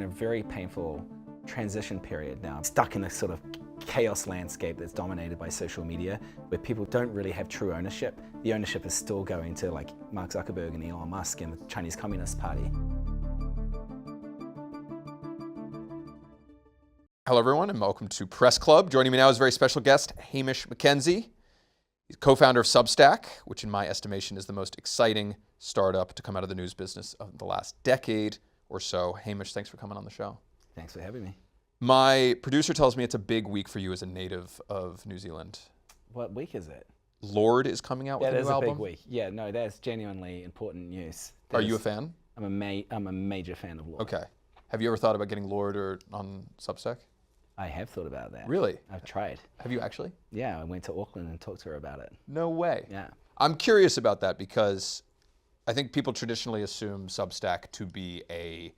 a very painful transition period now. Stuck in a sort of chaos landscape that's dominated by social media, where people don't really have true ownership. The ownership is still going to like Mark Zuckerberg and Elon Musk and the Chinese Communist Party. Hello everyone and welcome to Press Club. Joining me now is a very special guest, Hamish McKenzie. He's co-founder of Substack, which in my estimation is the most exciting startup to come out of the news business of the last decade or so. Hamish, thanks for coming on the show. Thanks for having me. My producer tells me it's a big week for you as a native of New Zealand. What week is it? Lorde is coming out with a new album. That is a big week. Yeah, no, that's genuinely important news. Are you a fan? I'm a major fan of Lorde. Okay. Have you ever thought about getting Lorde or on Substack? I have thought about that. Really? I've tried. Have you actually? Yeah, I went to Auckland and talked to her about it. No way. Yeah. I'm curious about that because I think people traditionally assume Substack to be a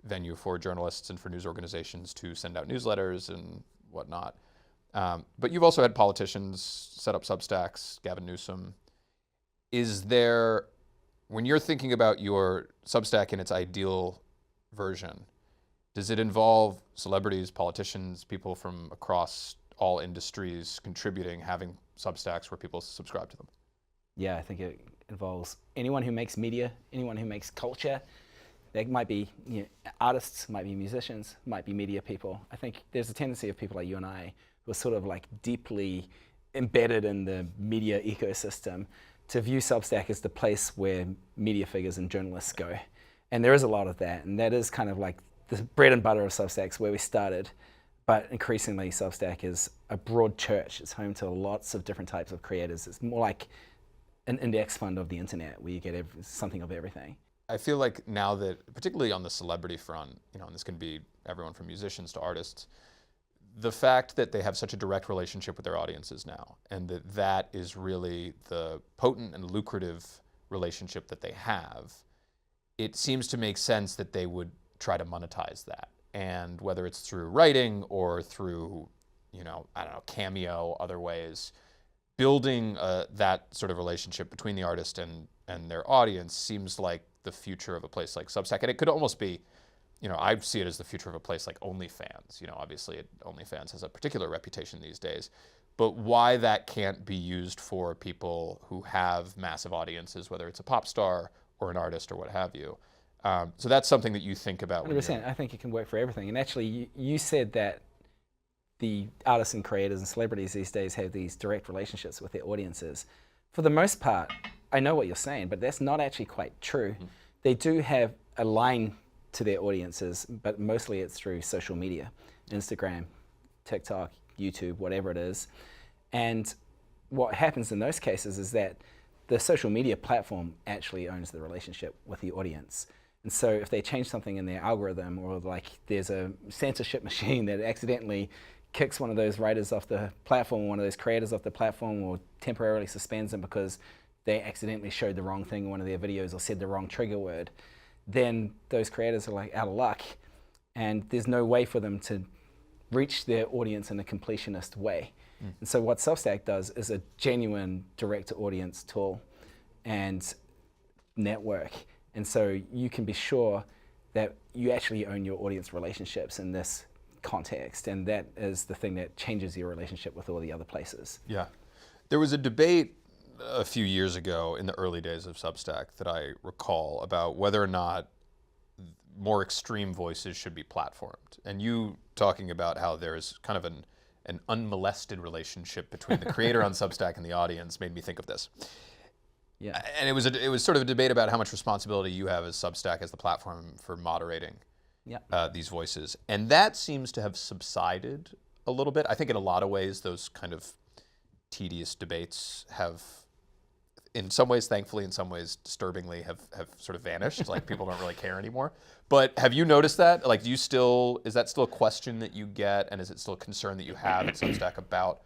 venue for journalists and for news organizations to send out newsletters and whatnot. But you've also had politicians set up Substacks, Gavin Newsom. Is there, when you're thinking about your Substack in its ideal version, does it involve celebrities, politicians, people from across all industries contributing, having Substacks where people subscribe to them? Yeah, I think it involves anyone who makes media, anyone who makes culture. They might be artists, might be musicians, might be media people. I think there's a tendency of people like you and I who are sort of like deeply embedded in the media ecosystem to view Substack as the place where media figures and journalists go. And there is a lot of that, and that is kind of like the bread and butter of Substack's where we started. But increasingly, Substack is a broad church. It's home to lots of different types of creators. It's more like an index fund of the internet where you get something of everything. I feel like now that, particularly on the celebrity front, and this can be everyone from musicians to artists, the fact that they have such a direct relationship with their audiences now, and that is really the potent and lucrative relationship that they have, it seems to make sense that they would try to monetize that. And whether it's through writing or through, Cameo, other ways, building that sort of relationship between the artist and their audience seems like the future of a place like Substack. And it could almost be, I see it as the future of a place like OnlyFans. Obviously OnlyFans has a particular reputation these days, but why that can't be used for people who have massive audiences, whether it's a pop star or an artist or what have you. So that's something that you think about. 100%. I think it can work for everything. And actually, you said that the artists and creators and celebrities these days have these direct relationships with their audiences. For the most part, I know what you're saying, but that's not actually quite true. Mm-hmm. They do have a line to their audiences, but mostly it's through social media, Instagram, TikTok, YouTube, whatever it is. And what happens in those cases is that the social media platform actually owns the relationship with the audience. And so if they change something in their algorithm, or like there's a censorship machine that accidentally kicks one of those writers off the platform, one of those creators off the platform, or temporarily suspends them because they accidentally showed the wrong thing in one of their videos or said the wrong trigger word, then those creators are like out of luck, and there's no way for them to reach their audience in a completionist way. And so what Substack does is a genuine direct-to-audience tool and network. And so you can be sure that you actually own your audience relationships in this context, and that is the thing that changes your relationship with all the other places. Yeah. There was a debate a few years ago in the early days of Substack that I recall about whether or not more extreme voices should be platformed. And you talking about how there's kind of an unmolested relationship between the creator on Substack and the audience made me think of this. Yeah. And it was sort of a debate about how much responsibility you have as Substack, as the platform, for moderating these voices. And that seems to have subsided a little bit. I think in a lot of ways those kind of tedious debates have, in some ways thankfully, in some ways disturbingly, have sort of vanished. Like people don't really care anymore. But have you noticed that? Like, is that still a question that you get, and is it still a concern that you have at Substack about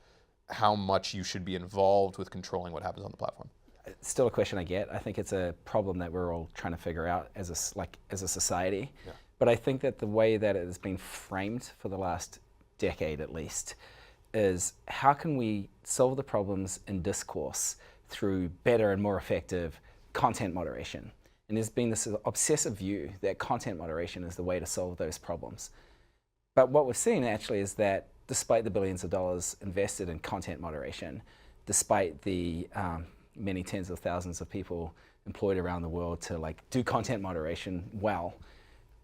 how much you should be involved with controlling what happens on the platform? It's still a question I get. I think it's a problem that we're all trying to figure out as a society. Yeah. But I think that the way that it has been framed for the last decade at least is how can we solve the problems in discourse through better and more effective content moderation. And there's been this obsessive view that content moderation is the way to solve those problems. But what we've seen actually is that despite the billions of dollars invested in content moderation, despite the many tens of thousands of people employed around the world to do content moderation well,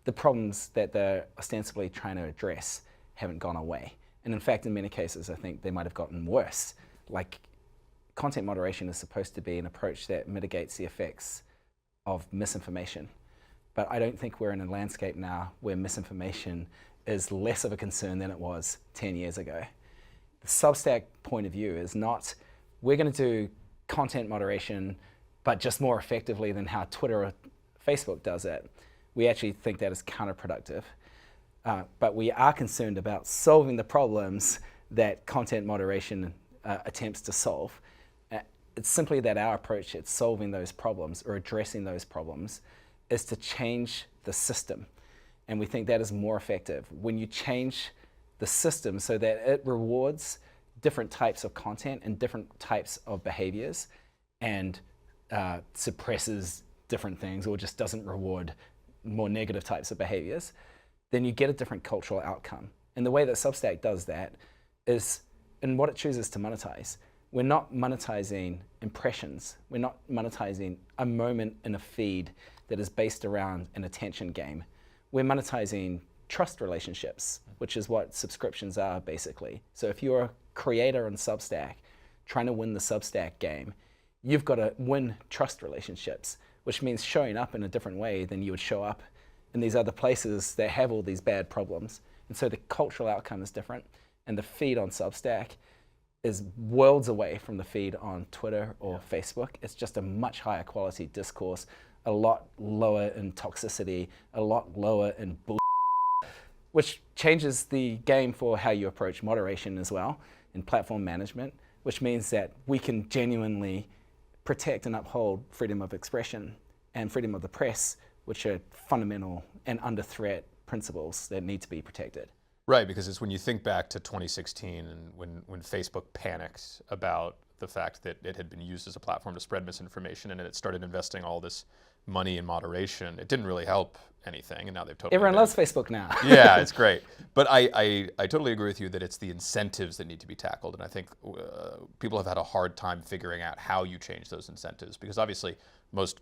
the problems that they're ostensibly trying to address haven't gone away. And in fact, in many cases, I think they might have gotten worse. Content moderation is supposed to be an approach that mitigates the effects of misinformation. But I don't think we're in a landscape now where misinformation is less of a concern than it was 10 years ago. The Substack point of view is not, we're going to do content moderation, but just more effectively than how Twitter or Facebook does it. We actually think that is counterproductive. But we are concerned about solving the problems that content moderation attempts to solve. It's simply that our approach at solving those problems or addressing those problems is to change the system. And we think that is more effective. When you change the system so that it rewards different types of content and different types of behaviors and suppresses different things or just doesn't reward more negative types of behaviors, then you get a different cultural outcome. And the way that Substack does that is in what it chooses to monetize. We're not monetizing impressions. We're not monetizing a moment in a feed that is based around an attention game. We're monetizing trust relationships, which is what subscriptions are basically. So if you're a creator on Substack trying to win the Substack game, you've got to win trust relationships, which means showing up in a different way than you would show up in these other places that have all these bad problems. And so the cultural outcome is different, and the feed on Substack is worlds away from the feed on Twitter or Facebook. It's just a much higher quality discourse, a lot lower in toxicity, a lot lower in bull, which changes the game for how you approach moderation as well and platform management, which means that we can genuinely protect and uphold freedom of expression and freedom of the press, which are fundamental and under threat principles that need to be protected. Right, because it's when you think back to 2016 and when Facebook panicked about the fact that it had been used as a platform to spread misinformation and it started investing all this money in moderation, it didn't really help anything, and now they've totally... Everyone loves Facebook now. Yeah, it's great. But I totally agree with you that it's the incentives that need to be tackled, and I think people have had a hard time figuring out how you change those incentives, because obviously most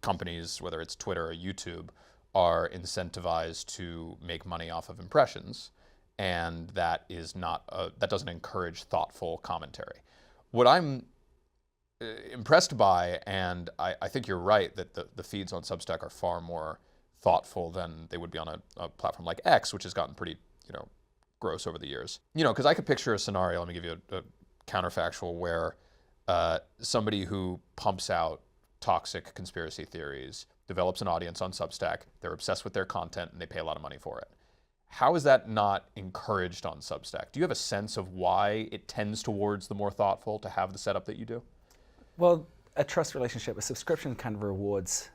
companies, whether it's Twitter or YouTube, are incentivized to make money off of impressions, and that is not that doesn't encourage thoughtful commentary. What I'm impressed by, and I think you're right that the feeds on Substack are far more thoughtful than they would be on a platform like X, which has gotten pretty gross over the years. Because I could picture a scenario. Let me give you a counterfactual where somebody who pumps out toxic conspiracy theories develops an audience on Substack. They're obsessed with their content and they pay a lot of money for it. How is that not encouraged on Substack? Do you have a sense of why it tends towards the more thoughtful to have the setup that you do? Well, a trust relationship, a subscription kind of rewards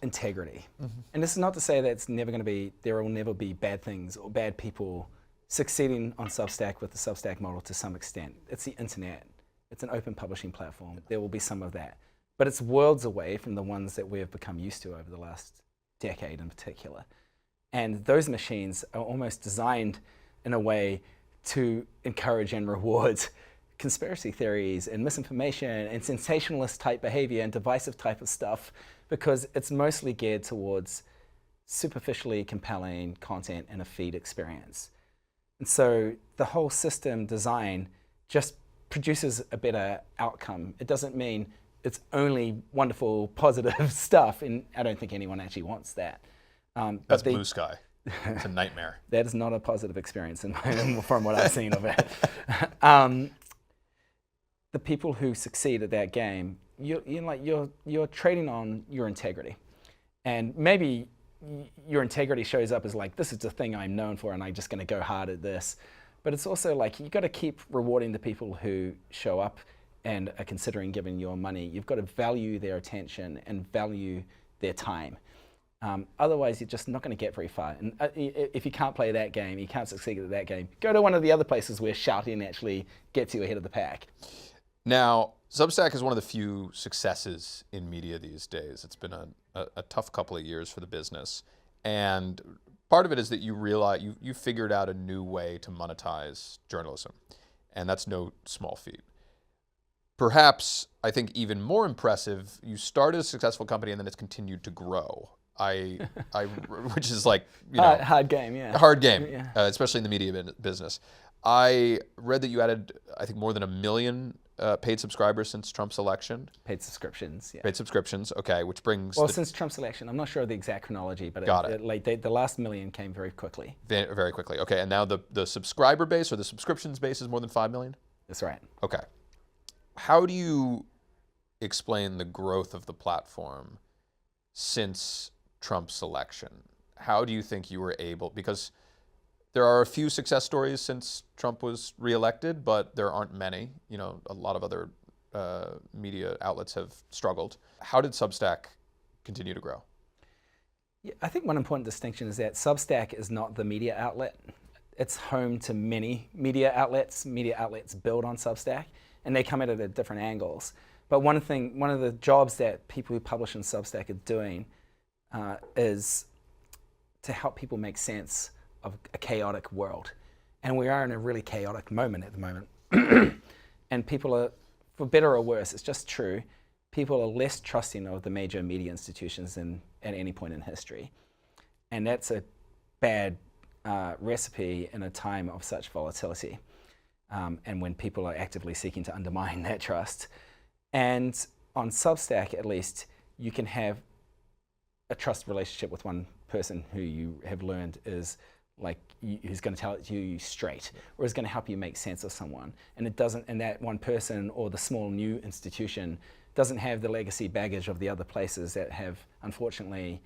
integrity. Mm-hmm. And this is not to say that it's never going to be, there will never be bad things or bad people succeeding on Substack with the Substack model to some extent. It's the internet. It's an open publishing platform. There will be some of that. But it's worlds away from the ones that we have become used to over the last decade in particular. And those machines are almost designed in a way to encourage and reward conspiracy theories and misinformation and sensationalist type behavior and divisive type of stuff, because it's mostly geared towards superficially compelling content and a feed experience. And so the whole system design just produces a better outcome. It doesn't mean it's only wonderful, positive stuff, and I don't think anyone actually wants that. That's blue sky. It's a nightmare. That is not a positive experience from what I've seen of it. The people who succeed at that game, you're trading on your integrity, and maybe your integrity shows up as like, this is the thing I'm known for, and I'm just going to go hard at this. But it's also like you got to keep rewarding the people who show up and are considering giving your money. You've got to value their attention and value their time. Otherwise, you're just not going to get very far. And if you can't play that game, you can't succeed at that game, go to one of the other places where shouting actually gets you ahead of the pack. Now, Substack is one of the few successes in media these days. It's been a tough couple of years for the business. And part of it is that you realize you figured out a new way to monetize journalism. And that's no small feat. Perhaps, I think even more impressive, you started a successful company and then it's continued to grow. Which is like, hard game, yeah. Hard game, Yeah. Especially in the media business. I read that you added, I think, more than 1 million paid subscribers since Trump's election. Paid subscriptions, yeah. Paid subscriptions, okay, which brings... Well, since Trump's election, I'm not sure of the exact chronology, but the last million came very quickly. Very quickly, okay. And now the subscriber base or the subscriptions base is more than 5 million? That's right. Okay. How do you explain the growth of the platform since Trump's election? How do you think you were able... Because there are a few success stories since Trump was reelected, but there aren't many. A lot of other media outlets have struggled. How did Substack continue to grow? Yeah, I think one important distinction is that Substack is not the media outlet. It's home to many media outlets. Media outlets build on Substack, and they come at it at different angles. But one of the jobs that people who publish on Substack are doing is to help people make sense of a chaotic world. And we are in a really chaotic moment at the moment. And people are, for better or worse, it's just true, people are less trusting of the major media institutions than at any point in history. And that's a bad recipe in a time of such volatility, and when people are actively seeking to undermine that trust. And on Substack, at least, you can have a trust relationship with one person who you have learned is who's going to tell it to you straight, or is going to help you make sense of someone. And that one person or the small new institution doesn't have the legacy baggage of the other places that have, unfortunately,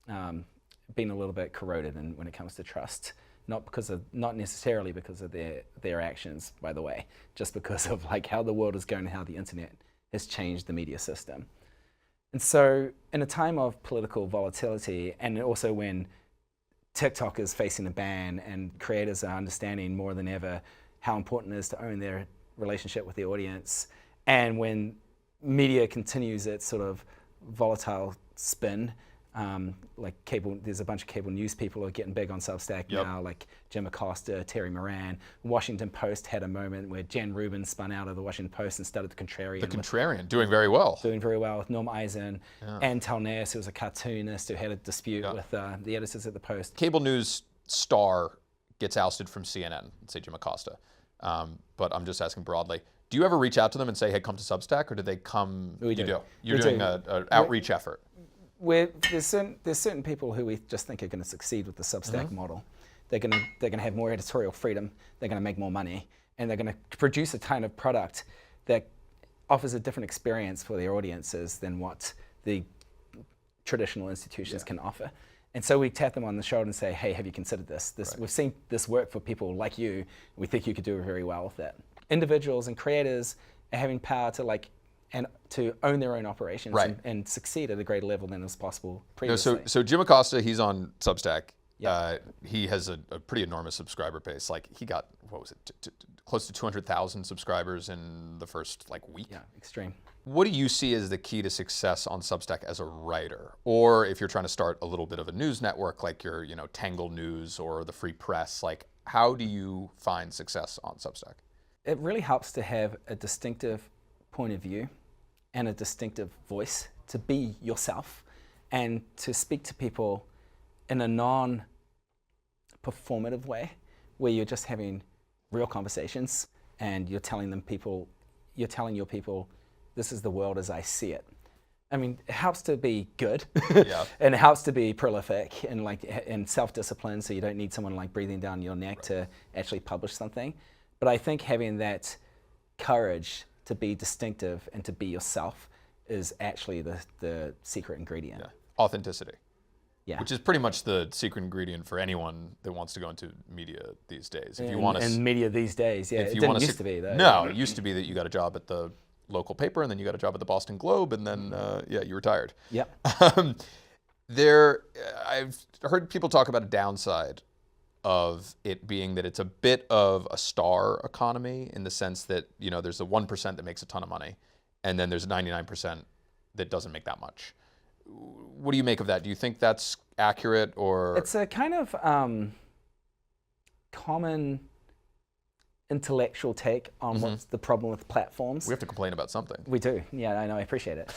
been a little bit corroded when it comes to trust. Not necessarily because of their actions, by the way, just because of how the world is going and how the internet has changed the media system. And so in a time of political volatility, and also when TikTok is facing a ban and creators are understanding more than ever how important it is to own their relationship with the audience, and when media continues its sort of volatile spin, there's a bunch of cable news people who are getting big on Substack now, like Jim Acosta, Terry Moran. Washington Post had a moment where Jen Rubin spun out of the Washington Post and started the Contrarian. The Contrarian, doing very well. Doing very well with Norm Eisen, and Tal Ness, who was a cartoonist who had a dispute with the editors at the Post. Cable news star gets ousted from CNN, say Jim Acosta. But I'm just asking broadly. Do you ever reach out to them and say, hey, come to Substack, or do they come? We do. You're doing an outreach effort. There's certain people who we just think are going to succeed with the Substack model. They're going to have more editorial freedom. They're going to make more money, and they're going to produce a kind of product that offers a different experience for their audiences than what the traditional institutions can offer. And so we tap them on the shoulder and say, hey, have you considered this? We've seen this work for people like you. We think you could do very well with it. Individuals and creators are having power to own their own operations and succeed at a greater level than was possible previously. So Jim Acosta, he's on Substack. Yep. He has a pretty enormous subscriber base. He got, close to 200,000 subscribers in the first week. Yeah, extreme. What do you see as the key to success on Substack as a writer? Or if you're trying to start a little bit of a news network like your Tangle News or the Free Press, how do you find success on Substack? It really helps to have a distinctive point of view and a distinctive voice, to be yourself and to speak to people in a non-performative way, where you're just having real conversations and you're telling your people, this is the world as I see it. I mean, it helps to be good, and it helps to be prolific and self-disciplined, so you don't need someone breathing down your neck to actually publish something. But I think having that courage to be distinctive and to be yourself is actually the secret ingredient. Yeah. Authenticity. Yeah. Which is pretty much the secret ingredient for anyone that wants to go into media these days. If you want to, and media these days, yeah, it didn't used to be though. No, it used to be that you got a job at the local paper, and then you got a job at the Boston Globe, and then you retired. Yep. I've heard people talk about a downside of it being that it's a bit of a star economy, in the sense that there's the 1% that makes a ton of money, and then there's 99% that doesn't make that much. What do you make of that? Do you think that's accurate, or? It's a kind of common intellectual take on what's the problem with platforms. We have to complain about something. We do. Yeah, I know. I appreciate it.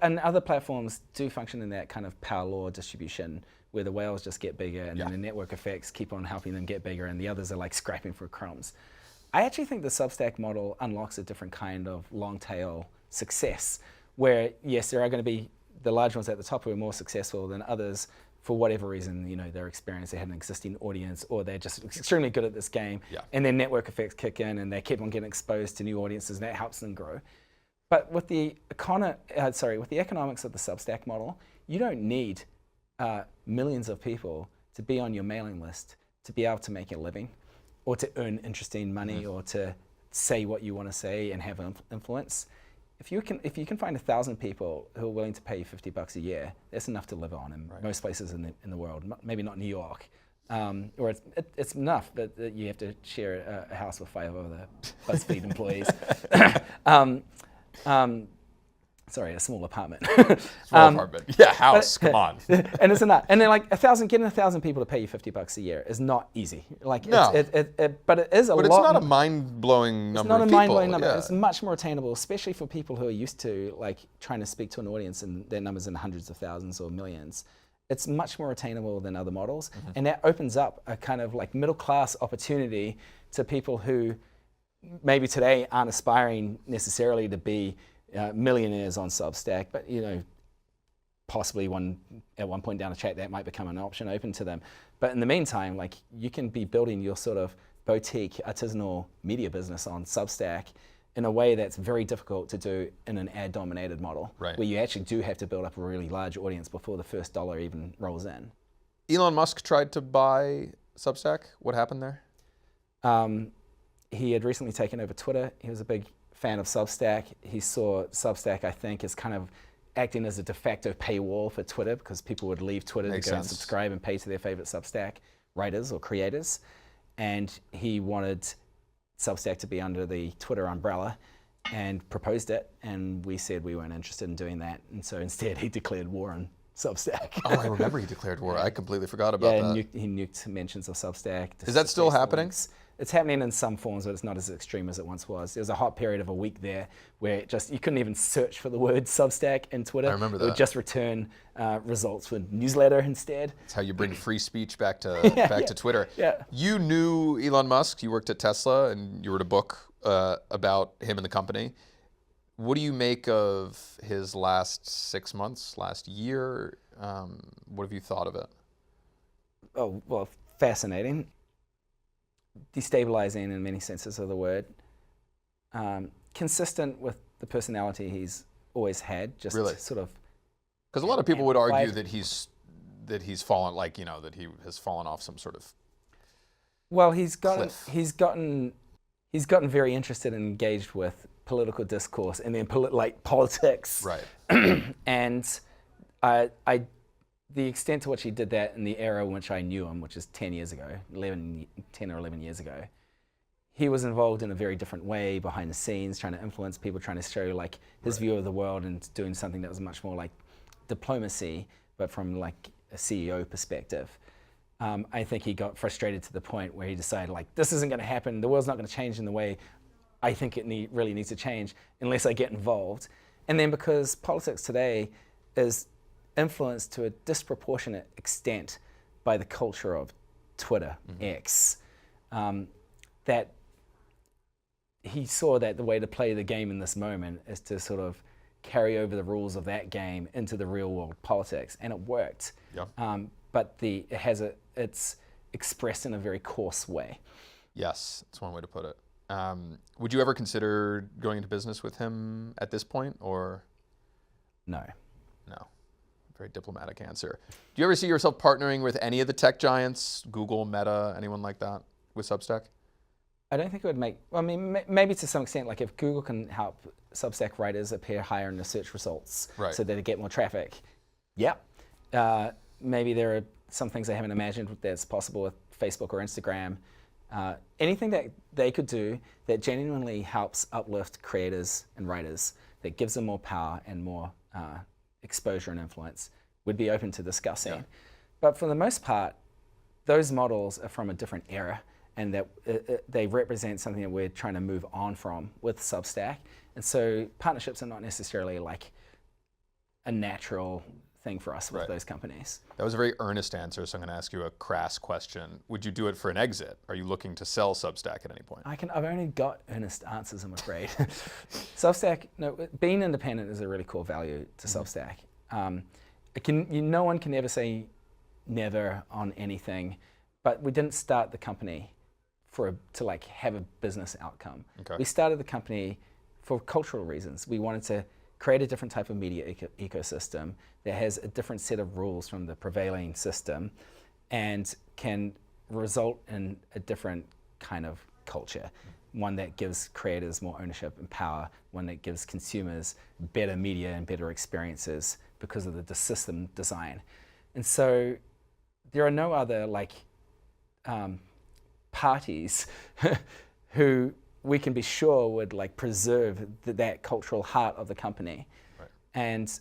And other platforms do function in that kind of power law distribution where the whales just get bigger and then the network effects keep on helping them get bigger and the others are like scrapping for crumbs. I actually think the Substack model unlocks a different kind of long tail success where, yes, there are going to be the large ones at the top who are more successful than others for whatever reason, you know, their experience, they had an existing audience, or they're just extremely good at this game, and their network effects kick in and they keep on getting exposed to new audiences and that helps them grow. But with the economics of the Substack model, you don't need millions of people to be on your mailing list to be able to make a living or to earn interesting money or to say what you want to say and have influence. If you can find 1,000 people who are willing to pay you $50 a year, that's enough to live on in most places in the world. Maybe not New York, or it's enough that you have to share a house with 5 other BuzzFeed employees. Sorry, a small apartment. Small apartment. Yeah, house. Come on. And it's enough. And then like getting 1,000 people to pay you $50 a year is not easy. Like no. But it is a lot. But it's not a mind-blowing number of people. It's not a mind-blowing number. Yeah. It's much more attainable, especially for people who are used to like trying to speak to an audience and their numbers in hundreds of thousands or millions. It's much more attainable than other models. And that opens up a kind of like middle-class opportunity to people who maybe today aren't aspiring necessarily to be millionaires on Substack, but you know, possibly at one point down the track that might become an option open to them. But in the meantime, like you can be building your sort of boutique artisanal media business on Substack in a way that's very difficult to do in an ad-dominated model, where you actually do have to build up a really large audience before the first dollar even rolls in. Elon Musk tried to buy Substack. What happened there? He had recently taken over Twitter. He was a big fan of Substack. He saw Substack, I think, as kind of acting as a de facto paywall for Twitter because people would leave Twitter to go and subscribe and pay to their favorite Substack writers or creators. And he wanted Substack to be under the Twitter umbrella and proposed it. And we said we weren't interested in doing that. And so instead he declared war on Substack. Oh, I remember he declared war. I completely forgot about that. Yeah, he nuked mentions of Substack. Is that still happening? Links. It's happening in some forms, but it's not as extreme as it once was. There was a hot period of a week there where you couldn't even search for the word Substack in Twitter. I remember that. It would just return results for newsletter instead. That's how you bring free speech back to Twitter. Yeah. You knew Elon Musk. You worked at Tesla, and you wrote a book about him and the company. What do you make of his last 6 months, last year? What have you thought of it? Oh, well, fascinating. Destabilizing in many senses of the word. Consistent with the personality he's always had, just really? Sort of. Because a lot of people would argue that he's fallen, like, you know, that he has fallen off some sort of. Well, he's gotten very interested and engaged with political discourse and then politics. Right. And the extent to which he did that in the era in which I knew him, which is 10 or 11 years ago, he was involved in a very different way behind the scenes, trying to influence people, trying to show like his view of the world and doing something that was much more like diplomacy, but from like a CEO perspective. I think he got frustrated to the point where he decided like, this isn't going to happen. The world's not going to change in the way I think it really needs to change unless I get involved. And then because politics today is influenced to a disproportionate extent by the culture of Twitter, X, that he saw that the way to play the game in this moment is to sort of carry over the rules of that game into the real world politics, and it worked. Yeah. But it's expressed in a very coarse way. Yes, that's one way to put it. Would you ever consider going into business with him at this point, or? No. No. Very diplomatic answer. Do you ever see yourself partnering with any of the tech giants, Google, Meta, anyone like that, with Substack? I don't think it would make, I mean, maybe to some extent, like if Google can help Substack writers appear higher in the search results so that they get more traffic, maybe there are some things I haven't imagined that's possible with Facebook or Instagram. Anything that they could do that genuinely helps uplift creators and writers, that gives them more power and more exposure and influence, would be open to discussing. Yeah. But for the most part, those models are from a different era, and that they represent something that we're trying to move on from with Substack. And so partnerships are not necessarily like a natural thing for us with those companies. That was a very earnest answer, so I'm going to ask you a crass question. Would you do it for an exit? Are you looking to sell Substack at any point? I've only got earnest answers, I'm afraid. Substack, no, being independent is a really core value to Substack. No one can ever say never on anything, but we didn't start the company to like have a business outcome. Okay. We started the company for cultural reasons. We wanted to create a different type of media ecosystem that has a different set of rules from the prevailing system and can result in a different kind of culture. One that gives creators more ownership and power, one that gives consumers better media and better experiences because of the system design. And so there are no other like parties who we can be sure would like preserve that cultural heart of the company. Right. And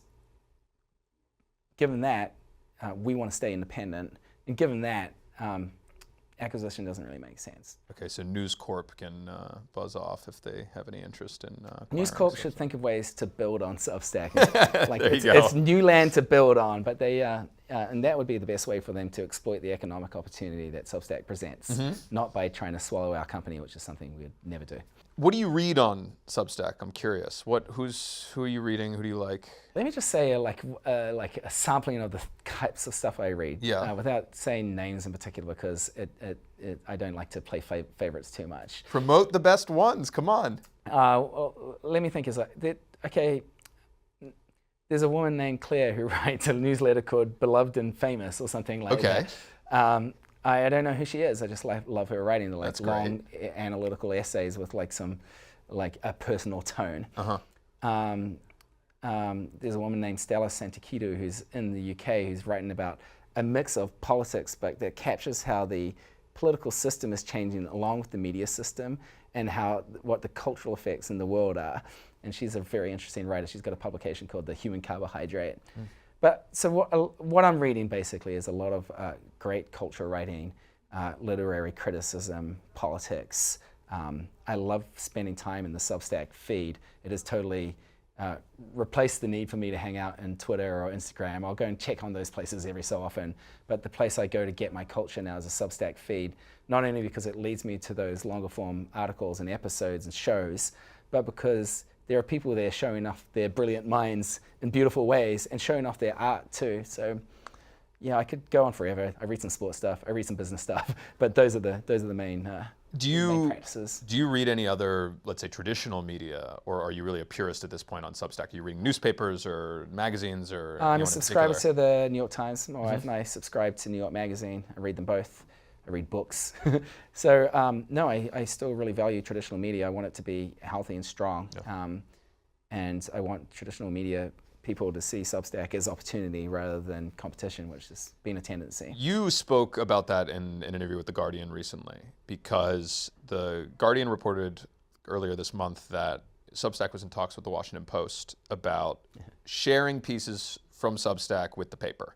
given that, we want to stay independent. And given that, acquisition doesn't really make sense. Okay, so News Corp can buzz off if they have any interest in News Corp should think of ways to build on Substack. Like There it's new land to build on, but they and that would be the best way for them to exploit the economic opportunity that Substack presents, not by trying to swallow our company, which is something we'd never do. What do you read on Substack? I'm curious. Who are you reading? Who do you like? Let me just say like a sampling of the types of stuff I read, without saying names in particular, because I don't like to play favorites too much. Promote the best ones. Come on. Well, let me think. Okay, there's a woman named Claire who writes a newsletter called Beloved and Famous or something like that. I don't know who she is. I just love her writing the like long analytical essays with like some like a personal tone. There's a woman named Stella Santakidu who's in the UK who's writing about a mix of politics, but that captures how the political system is changing along with the media system and what the cultural effects in the world are. And she's a very interesting writer. She's got a publication called The Human Carbohydrate. But so what I'm reading basically is a lot of great culture writing, literary criticism, politics. I love spending time in the Substack feed. It has totally replaced the need for me to hang out in Twitter or Instagram. I'll go and check on those places every so often, but the place I go to get my culture now is a Substack feed, not only because it leads me to those longer form articles and episodes and shows, but because there are people there showing off their brilliant minds in beautiful ways and showing off their art too. So yeah, I could go on forever. I read some sports stuff, I read some business stuff, but those are the main practices. Do you read any other, let's say, traditional media, or are you really a purist at this point on Substack? Are you reading newspapers or magazines or I'm a subscriber to the New York Times. My wife and I subscribe to New York Magazine. I read them both. I read books. So no, I still really value traditional media. I want it to be healthy and strong. And I want traditional media people to see Substack as opportunity rather than competition, which has been a tendency. You spoke about that in an interview with The Guardian recently, because The Guardian reported earlier this month that Substack was in talks with The Washington Post about sharing pieces from Substack with the paper.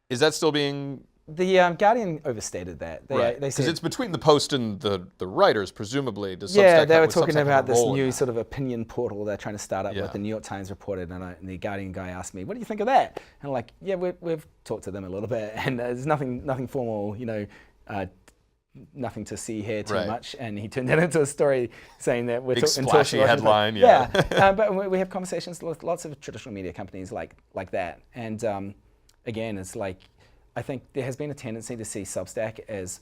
Is that still being... The Guardian overstated that. They said, because it's between the Post and the writers, presumably. Does yeah, Substack they were Substack talking about this new that? sort of opinion portal they're trying to start up with. The New York Times reported, and the Guardian guy asked me, "What do you think of that?" And I'm like, "Yeah, we've talked to them a little bit, and there's nothing formal, nothing to see here too much." And he turned that into a story saying that we're big splashy headline. But we have conversations with lots of traditional media companies like that, and again, it's like, I think there has been a tendency to see Substack as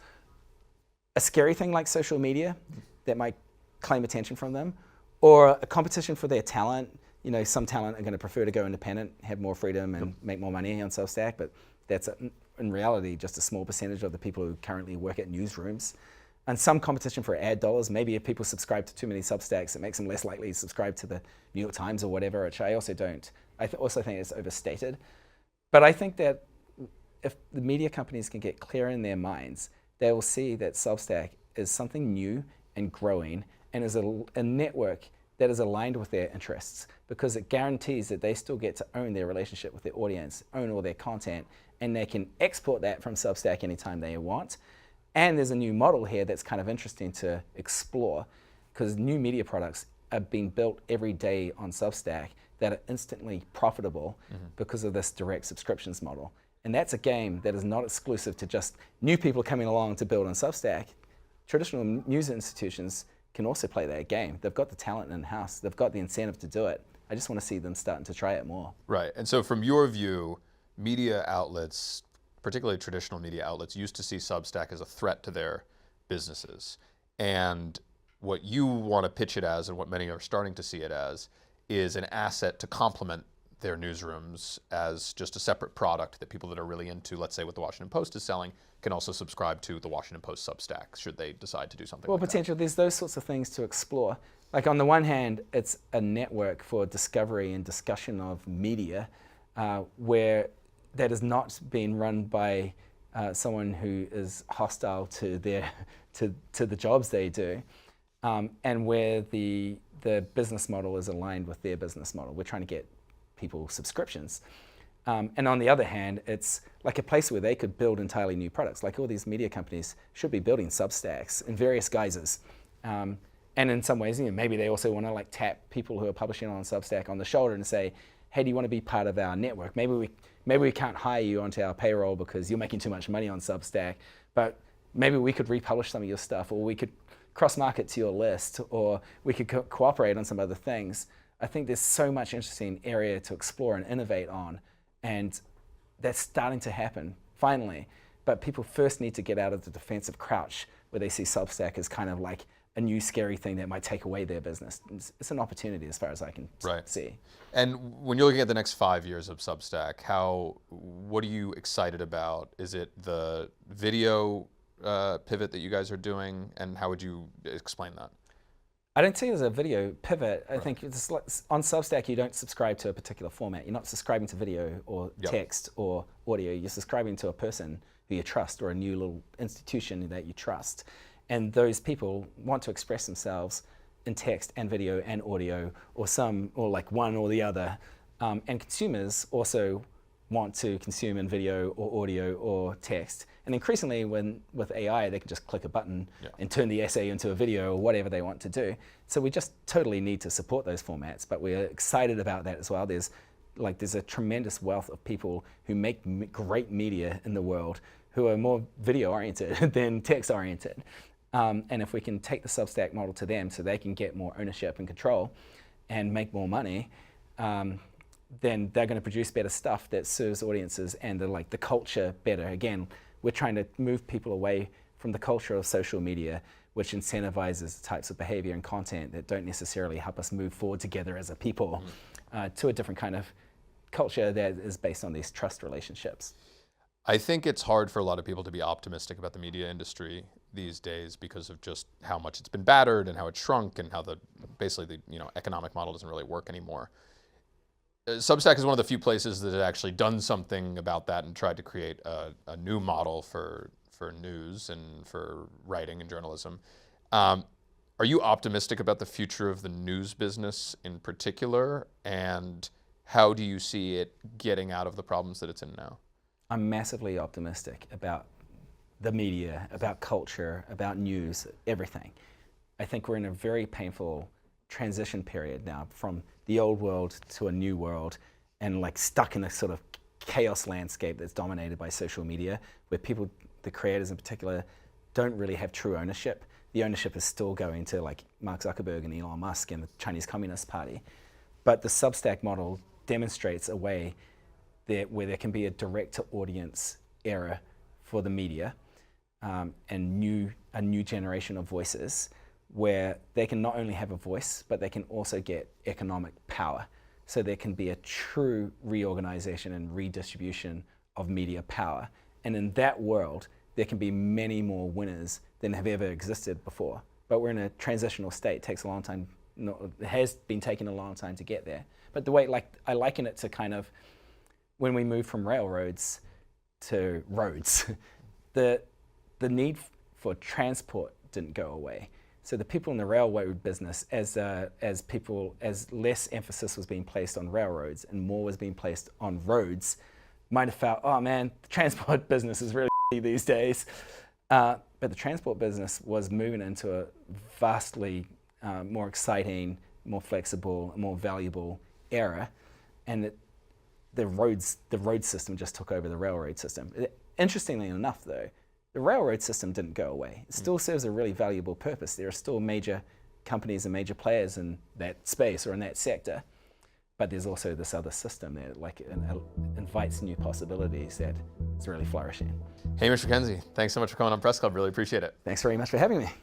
a scary thing like social media that might claim attention from them, or a competition for their talent. Some talent are going to prefer to go independent, have more freedom and make more money on Substack, but that's in reality just a small percentage of the people who currently work at newsrooms. And some competition for ad dollars. Maybe if people subscribe to too many Substacks, it makes them less likely to subscribe to the New York Times or whatever, which I also don't. I also think it's overstated. But I think that if the media companies can get clear in their minds, they will see that Substack is something new and growing, and is a network that is aligned with their interests, because it guarantees that they still get to own their relationship with their audience, own all their content, and they can export that from Substack anytime they want. And there's a new model here that's kind of interesting to explore, because new media products are being built every day on Substack that are instantly profitable because of this direct subscriptions model. And that's a game that is not exclusive to just new people coming along to build on Substack. Traditional news institutions can also play that game. They've got the talent in-house. They've got the incentive to do it. I just want to see them starting to try it more. Right. And so from your view, media outlets, particularly traditional media outlets, used to see Substack as a threat to their businesses. And what you want to pitch it as, and what many are starting to see it as, is an asset to complement their newsrooms as just a separate product that people that are really into, let's say what the Washington Post is selling, can also subscribe to the Washington Post Substack, should they decide to do something like that. Well, potentially there's those sorts of things to explore. Like on the one hand, it's a network for discovery and discussion of media, where that is not being run by someone who is hostile to their to the jobs they do, and where the business model is aligned with their business model. We're trying to get people subscriptions. And on the other hand, it's like a place where they could build entirely new products. Like all these media companies should be building Substacks in various guises. And in some ways, maybe they also want to like tap people who are publishing on Substack on the shoulder and say, hey, do you want to be part of our network? Maybe we can't hire you onto our payroll because you're making too much money on Substack, but maybe we could republish some of your stuff, or we could cross-market to your list, or we could cooperate on some other things. I think there's so much interesting area to explore and innovate on, and that's starting to happen, finally. But people first need to get out of the defensive crouch where they see Substack as kind of like a new scary thing that might take away their business. It's an opportunity as far as I can see. And when you're looking at the next 5 years of Substack, what are you excited about? Is it the video pivot that you guys are doing, and how would you explain that? I don't see it as a video pivot. I think it's like, on Substack, you don't subscribe to a particular format. You're not subscribing to video or text or audio. You're subscribing to a person who you trust, or a new little institution that you trust. And those people want to express themselves in text and video and audio, or like one or the other. And consumers also want to consume in video or audio or text. And increasingly, with AI, they can just click a button and turn the essay into a video or whatever they want to do. So we just totally need to support those formats, but we're excited about that as well. There's a tremendous wealth of people who make great media in the world who are more video oriented than text oriented. And if we can take the Substack model to them so they can get more ownership and control and make more money, then they're going to produce better stuff that serves audiences and the culture better. Again, we're trying to move people away from the culture of social media, which incentivizes types of behavior and content that don't necessarily help us move forward together as a people, to a different kind of culture that is based on these trust relationships. I think it's hard for a lot of people to be optimistic about the media industry these days because of just how much it's been battered and how it's shrunk and how basically the economic model doesn't really work anymore. Substack is one of the few places that has actually done something about that and tried to create a new model for news and for writing and journalism. Are you optimistic about the future of the news business in particular, and how do you see it getting out of the problems that it's in now? I'm massively optimistic about the media, about culture, about news, everything. I think we're in a very painful transition period now from the old world to a new world, and stuck in a sort of chaos landscape that's dominated by social media, where people, the creators in particular, don't really have true ownership. The ownership is still going to Mark Zuckerberg and Elon Musk and the Chinese Communist Party. But the Substack model demonstrates a way where there can be a direct-to-audience era for the media, and a new generation of voices, where they can not only have a voice, but they can also get economic power. So there can be a true reorganization and redistribution of media power. And in that world, there can be many more winners than have ever existed before. But we're in a transitional state. It takes a long time. It has been taking a long time to get there. But the way, I liken it to kind of when we move from railroads to roads, the need for transport didn't go away. So the people in the railroad business, as less emphasis was being placed on railroads and more was being placed on roads, might have felt, oh man, the transport business is really these days. But the transport business was moving into a vastly more exciting, more flexible, more valuable era, and the road system just took over the railroad system. Interestingly enough, though, the railroad system didn't go away. It still serves a really valuable purpose. There are still major companies and major players in that space or in that sector, but there's also this other system that invites new possibilities that is really flourishing. Hamish McKenzie, thanks so much for coming on Press Club. Really appreciate it. Thanks very much for having me.